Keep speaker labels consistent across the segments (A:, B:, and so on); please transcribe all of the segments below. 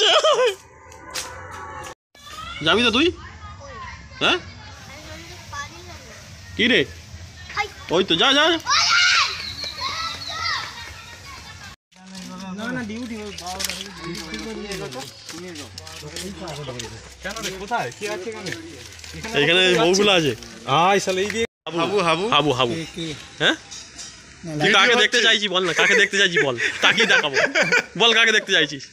A: যাচ্ছে। যাবি তো তুই? হ্যাঁ কি রে? ওই তো যা যা। এখানে বউগুলো আছে। হাবু হাবু হাবু হাবু। হ্যাঁ তুই কাকে দেখতে চাইছি বল না, কাকে দেখতে চাইছি বল, তাকিয়ে দেখাবো। বল কাকে দেখতে চাইছিস?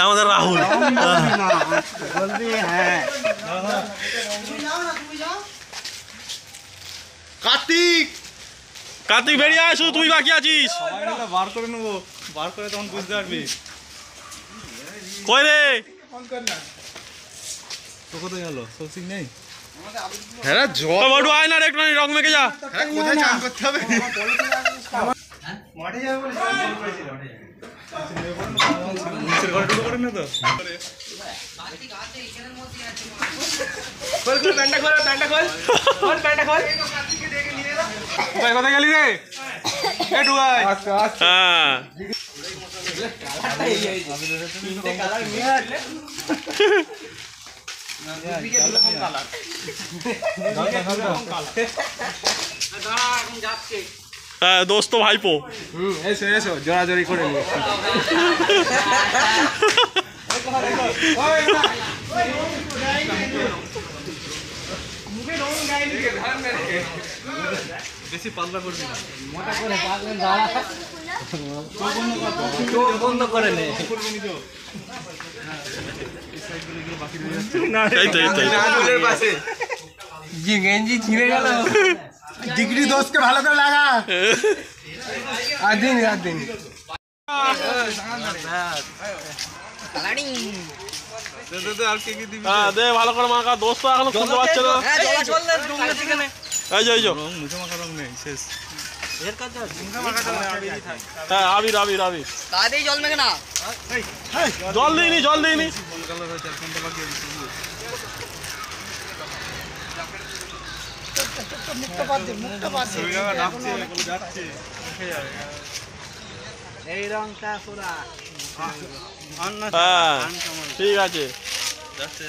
A: আমাদের রাহুল। কার্তিক কার্তিক বেরিয়ে আয়, শুধু তুই বাকি আছিস।
B: বার করে নেবো, বার করে তখন বুঝতে পারবি।
A: কই রে?
B: তো কোথায় গেল? সৌসিক নেই।
A: হ্যাঁ জল বড় আয় না রে, একটু রং মেখে যা।
B: কোথায় চান করতে হবে? মাঠে যাবে বলে নিচের ঘরে ঢুকে পড়েন না তো। প্যান্টটা খোল, প্যান্টটা খোল, প্যান্টটা খোল। কোথায় গেলি রে? এ ঢুকাই।
A: হ্যাঁ হ্যাঁ দোস্ত ভাইপো।
B: এসো এসো, জোরাজোরি করে নিয়ে বেশি পাতলা করবি না, মোটা করে পাতলা দাঁড়া বন্ধ করে নে। গেঞ্জি ছিঁড়ে গেল। ডিগ্রি দোষকে ভালো করে লাগা। আর দিন
A: দে ভালো করে মাখা, দোস্ত এখনো খুলতে পারছে না। এই যে
B: মুখে মাখা রং নেই, শেষ।
A: হ্যাঁ আবির আবির আবির
C: জল মেখে না,
A: জল দিইনি জল দিইনি।
C: এই রংটা পুরা
A: হ্যাঁ ঠিক আছে।
B: যাচ্ছে